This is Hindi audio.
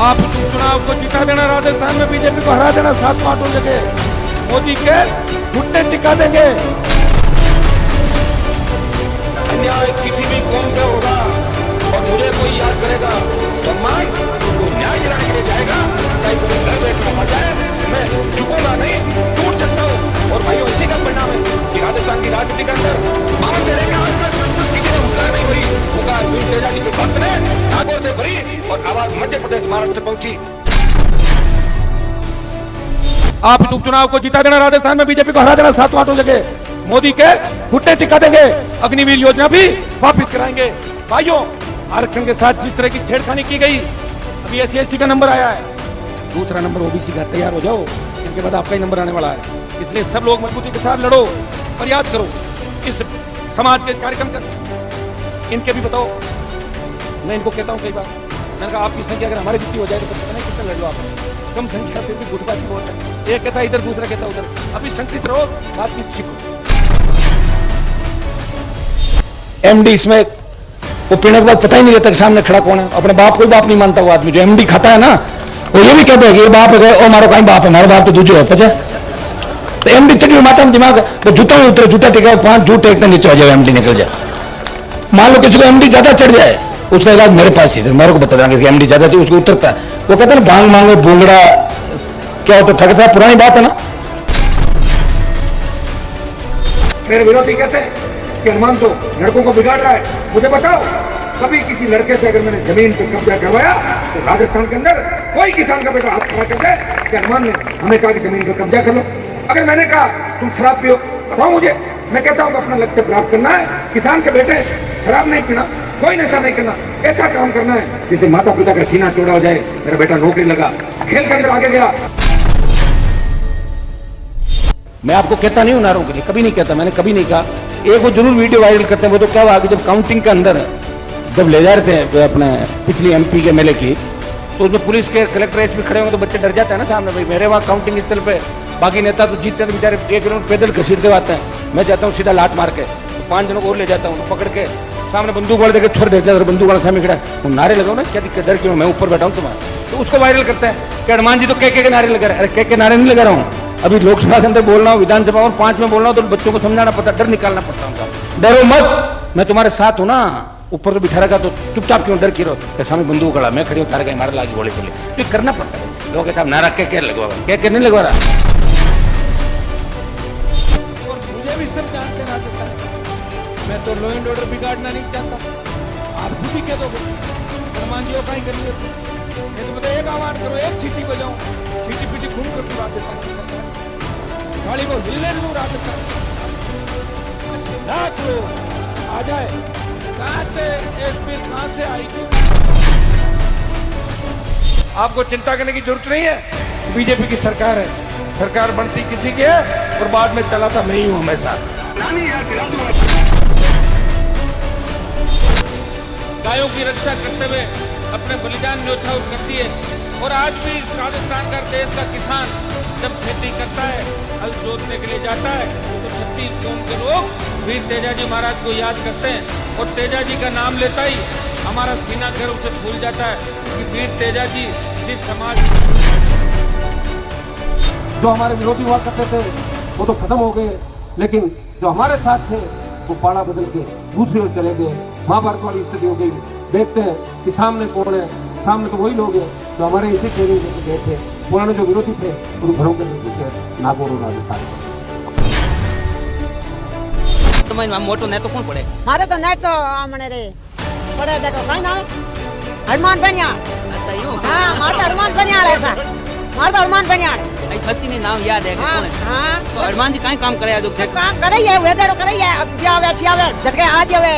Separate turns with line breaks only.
आप चुनाव को जिता देना, राजस्थान में बीजेपी को हरा देना 7-8 जगह, मोदी के घुटने टिका देंगे।
अन्याय किसी भी कौम पे होगा और मुझे कोई याद करेगा तो मैं उसको न्याय दिलाने के लिए जाएगा, चाहे मुझे घर बैठना पड़ जाए, मैं झुकूंगा नहीं, टूट सकता हूँ। और भाइयों, इसी का परिणाम है कि राजस्थान की राजनीति के अंदर 52 चलेंगे आज तक किसी ने हुंकार नहीं भरी। हुंकार वीर तेजा जी के भक्त ने नागौर से भरी और आवाज मध्य प्रदेश महाराष्ट्र पहुंची।
आप इस उपचुनाव को जिता देना, राजस्थान में बीजेपी को हरा देना 7-8 जगह, मोदी के घुटने टिका देंगे, अग्निवीर योजना भी वापस कराएंगे। भाइयों, आरक्षण के साथ जिस तरह की छेड़खानी की गई, अभी SC/ST का नंबर आया है, दूसरा नंबर OBC का, तैयार हो जाओ, इनके बाद आपका ही नंबर आने वाला है। इसलिए सब लोग मजबूती के साथ लड़ो, प्रयास करो इस समाज के कार्यक्रम कर। इनके भी बताओ, मैं इनको कहता हूँ कई बार, मैंने कहा आपकी संख्या अगर हमारी जितनी हो जाए तो पता नहीं कितना लड़ लो आप, कम संख्या फिर भी गुटबाजी बहुत है, एक कहता इधर दूसरा कहता उधर। अभी संकलित रहो, बातचीत सीखो।
MD इसमें वो पीने के बाद पता ही नहीं रहता कि सामने खड़ा कौन है। अपने बाप को भी बाप नहीं मानता वो आदमी जो MD खाता है ना, वो ये भी कहता है कि ये बाप है, ओ मारो कहीं बाप है, हमारा बाप तो दूजे है पचा। तो MD चटनी माता में दिमाग तो जूता में उतरे, जूता टेका 5 जूट टेकते नीचे हो जाए, MD निकल जाए। मान लो किसी को MD ज्यादा चढ़ जाए, उसका इलाज मेरे पास ही, मेरे को बता देना कि MD ज्यादा चाहिए, उसको उतरता है। वो कहते हैं ना भांग मांगे भूंगड़ा क्या हो तो ठगता है, पुरानी बात है ना।
मेरे विरोधी कहते हैं कि हनुमान तो लड़कों को बिगाड़ रहा है। मुझे बताओ, कभी किसी लड़के से अगर मैंने जमीन पर कब्जा करवाया तो राजस्थान के अंदर कोई किसान का बेटा हाथ खड़ा कर दे कि हनुमान ने हमें कहा कि जमीन पर कब्जा कर लो। अगर मैंने कहा तुम शराब पियो, बताओ मुझे, मैं कहता हूँ अपना लक्ष्य प्राप्त करना है, किसान के बेटे शराब नहीं पीना, कोई नशा नहीं करना, ऐसा काम करना है जिससे माता पिता का सीना चौड़ा हो जाए, मेरा बेटा नौकरी लगा, खेल के अंदर आगे गया।
मैं आपको कहता नहीं हूं नारों के लिए, कभी नहीं कहता, मैंने कभी नहीं कहा। एक वो जरूर वीडियो वायरल करते हैं, वो तो क्या हुआ कि जब काउंटिंग के अंदर जब ले जा रहे थे अपने पिछली MP के MLA की, तो उसमें पुलिस के कलेक्टर SP खड़े होंगे तो बच्चे डर जाते हैं ना सामने, भाई मेरे वहाँ काउंटिंग स्थल पे बाकी नेता तो जीतते हैं, बेचारे 1 किलोमीटर पैदल घसीटते आते हैं। मैं जाता हूँ सीधा लात मार के, तो 5 जनों को और ले जाता हूँ, पकड़ के सामने बंदूक वाले देकर छोड़ देते हैं, बंदूक वाला सामने खड़ा है, तुम नारे लगाओ ना, क्या दिक्कत, डर क्यों, मैं ऊपर बैठा हूँ तुम्हारे, तो उसको वायरल करते हैं कि हनुमान जी तो के नारे लगा रहे। अरे के नारे नहीं लगा रहा हूँ, अभी लोकसभा के अंदर बोल रहा हूँ, विधानसभा और 5 में बोल रहा हूँ, तो बच्चों को समझाना पड़ता, डर निकालना पड़ता है। डरो मत, मैं तुम्हारे साथ हूँ ना, ऊपर तो बिठा रखा तो चुपचाप क्यों डर की रहो, सामने बंदूक खड़ा, मैं खड़ी हूँ, तारे कहीं मारे लागी गोली चले, तो करना पड़ता है। लोग कहते हैं नारा के लगवा, के नहीं लगवा रहा।
और मुझे भी सब जानते ना सकता, मैं तो लॉ एंड ऑर्डर बिगाड़ना नहीं चाहता। आप खुद ही कह दो हनुमान जी का ही करिए, नहीं तो मतलब एक आह्वान करो, एक चीटी बजाओ, चीटी पीटी घूम कर राजस्थान गाड़ी को हिलने दो, राजस्थान लाख लोग आ जाए, कहां से SP कहां से आएगी, आपको चिंता करने की जरूरत नहीं है। बीजेपी की सरकार है, सरकार बनती किसी की है और बाद में चलाता मैं ही हूं हमेशा। गायों की रक्षा करते हुए अपने बलिदान न्योछावर कर दिए, और आज भी इस राजस्थान का देश का किसान जब खेती करता है, हल जोतने के लिए जाता है, तो 36 कौम के लोग वीर तेजा जी महाराज को याद करते हैं, और तेजा जी का नाम लेता ही हमारा सीना गर्व से फूल जाता है कि वीर तेजा जी जिस समाज जो हमारे विरोधी हुआ करते थे वो तो खत्म हो गए, लेकिन जो हमारे साथ थे वो पाड़ा बदल के दूसरी ओर चले गए, महाभारत वाली स्थिति हो गई। देखते हैं कि सामने कौन है, सामने तो वही लोग हैं जो हमारे इसी ट्रेनिंग में गए थे, पुराने जो विरोधी थे उन घरों के नीचे नागौर और राजस्थान।
मोटो नेतो कौन पड़े?
मारे तो नेट तो आमने रे पड़े, देखो कहीं ना हनुमान बनिया।
अच्छा यूं?
हाँ, मारता हनुमान बनिया ऐसा, मारता हनुमान बनिया।
बच्ची ने नाम याद है
हाँ,
कौन है?
हाँ।
तो हनुमान जी कहीं काम करे जो
काम करे है, वेदर करे है, अब जावे झटके आज जावे।